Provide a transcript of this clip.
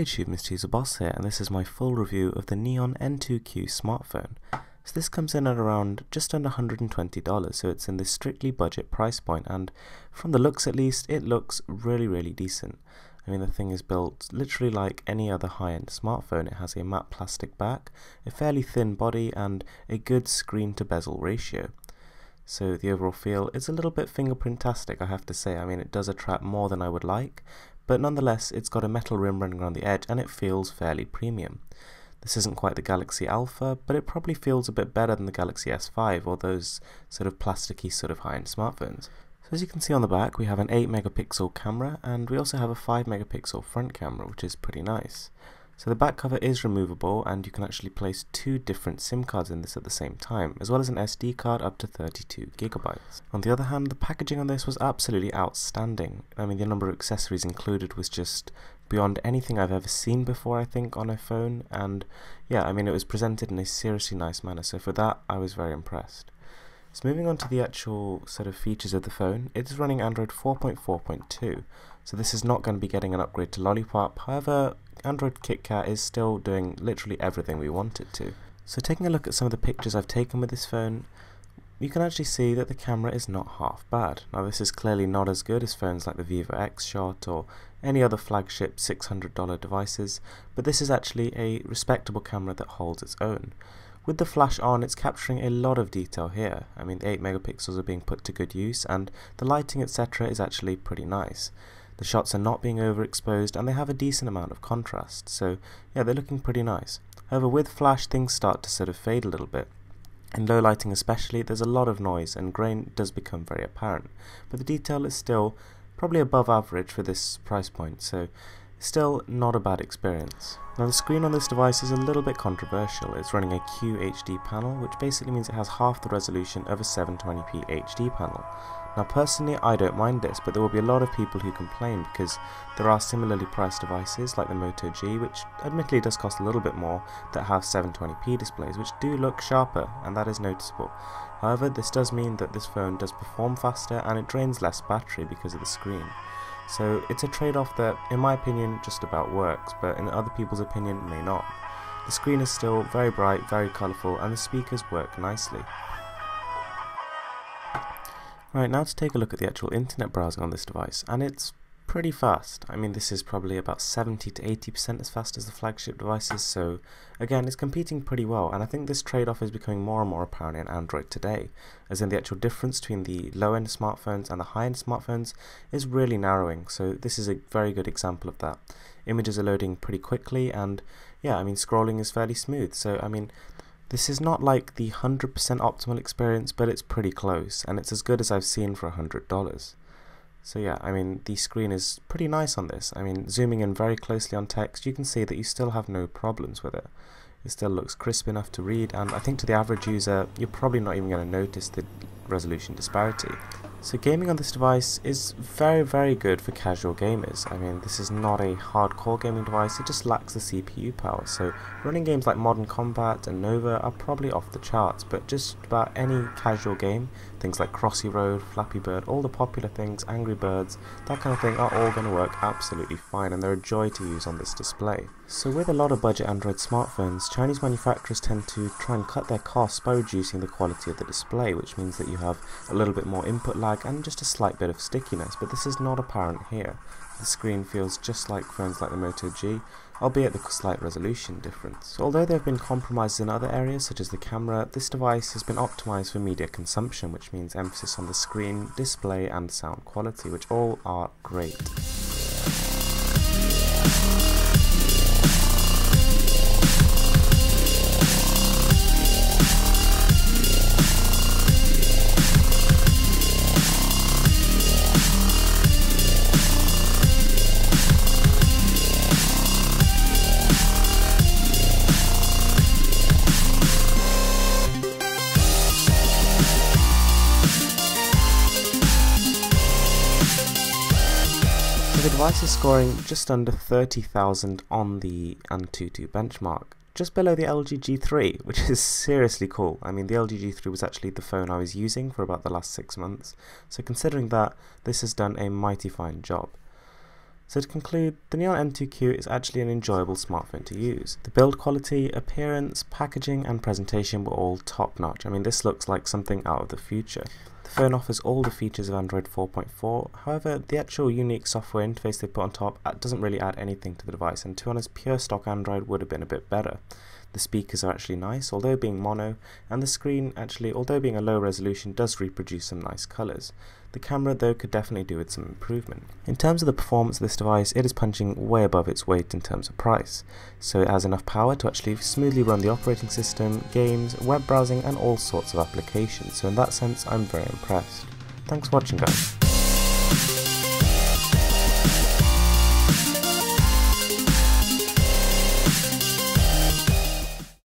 YouTube, Mrwhosetheboss here, and this is my full review of the Neon N2Q smartphone. So this comes in at around just under $120, so it's in this strictly budget price point, and from the looks at least, it looks really decent. I mean, the thing is built literally like any other high-end smartphone. It has a matte plastic back, a fairly thin body, and a good screen to bezel ratio. So the overall feel is a little bit fingerprint-tastic, I have to say. I mean, it does attract more than I would like, but nonetheless it's got a metal rim running around the edge and it feels fairly premium. This isn't quite the Galaxy Alpha, but it probably feels a bit better than the Galaxy S5 or those sort of plasticky sort of high-end smartphones. So as you can see on the back, we have an 8 megapixel camera, and we also have a 5 megapixel front camera, which is pretty nice. So the back cover is removable, and you can actually place 2 different SIM cards in this at the same time, as well as an SD card up to 32 gigabytes. On the other hand, the packaging on this was absolutely outstanding. I mean, the number of accessories included was just beyond anything I've ever seen before, I think, on a phone, and yeah, I mean, it was presented in a seriously nice manner, so for that, I was very impressed. So moving on to the actual sort of features of the phone, it is running Android 4.4.2, so this is not going to be getting an upgrade to Lollipop. However, Android KitKat is still doing literally everything we want it to. So taking a look at some of the pictures I've taken with this phone, you can actually see that the camera is not half bad. Now this is clearly not as good as phones like the Vivo X Shot or any other flagship $600 devices, but this is actually a respectable camera that holds its own. With the flash on, it's capturing a lot of detail here. I mean, the 8 megapixels are being put to good use, and the lighting etc. is actually pretty nice. The shots are not being overexposed, and they have a decent amount of contrast, so yeah, they're looking pretty nice. However, with flash, things start to sort of fade a little bit. In low lighting especially, there's a lot of noise, and grain does become very apparent, but the detail is still probably above average for this price point, so still not a bad experience. Now the screen on this device is a little bit controversial. It's running a QHD panel, which basically means it has half the resolution of a 720p HD panel. Now personally, I don't mind this, but there will be a lot of people who complain because there are similarly priced devices like the Moto G, which admittedly does cost a little bit more, that have 720p displays, which do look sharper, and that is noticeable. However, this does mean that this phone does perform faster and it drains less battery because of the screen. So it's a trade-off that, in my opinion, just about works, but in other people's opinion, may not. The screen is still very bright, very colourful, and the speakers work nicely. Right, now to take a look at the actual internet browsing on this device, and it's pretty fast. I mean, this is probably about 70 to 80% as fast as the flagship devices, so again, it's competing pretty well, and I think this trade-off is becoming more and more apparent in Android today, as in the actual difference between the low-end smartphones and the high-end smartphones is really narrowing, so this is a very good example of that. Images are loading pretty quickly, and yeah, I mean, scrolling is fairly smooth, so I mean, this is not like the 100% optimal experience, but it's pretty close, and it's as good as I've seen for $100. So yeah, I mean, the screen is pretty nice on this. I mean, zooming in very closely on text, you can see that you still have no problems with it. It still looks crisp enough to read, and I think to the average user, you're probably not even going to notice the resolution disparity. So gaming on this device is very good for casual gamers. I mean, this is not a hardcore gaming device, it just lacks the CPU power, so running games like Modern Combat and Nova are probably off the charts, but just about any casual game, things like Crossy Road, Flappy Bird, all the popular things, Angry Birds, that kind of thing are all going to work absolutely fine, and they're a joy to use on this display. So with a lot of budget Android smartphones, Chinese manufacturers tend to try and cut their costs by reducing the quality of the display, which means that you have a little bit more input lag and just a slight bit of stickiness, but this is not apparent here. The screen feels just like phones like the Moto G, albeit the slight resolution difference. So although there have been compromises in other areas such as the camera, this device has been optimized for media consumption, which means emphasis on the screen, display and sound quality, which all are great. The device is scoring just under 30,000 on the N2Q benchmark, just below the LG G3, which is seriously cool. I mean, the LG G3 was actually the phone I was using for about the last 6 months, so considering that, this has done a mighty fine job. So to conclude, the Neon N2Q is actually an enjoyable smartphone to use. The build quality, appearance, packaging and presentation were all top notch. I mean, this looks like something out of the future. The phone offers all the features of Android 4.4, however, the actual unique software interface they put on top doesn't really add anything to the device, and to be honest, pure stock Android would have been a bit better. The speakers are actually nice, although being mono, and the screen actually, although being a low resolution, does reproduce some nice colours. The camera though could definitely do with some improvement. In terms of the performance of this device, it is punching way above its weight in terms of price. So it has enough power to actually smoothly run the operating system, games, web browsing and all sorts of applications. So in that sense, I'm very impressed. Thanks for watching guys.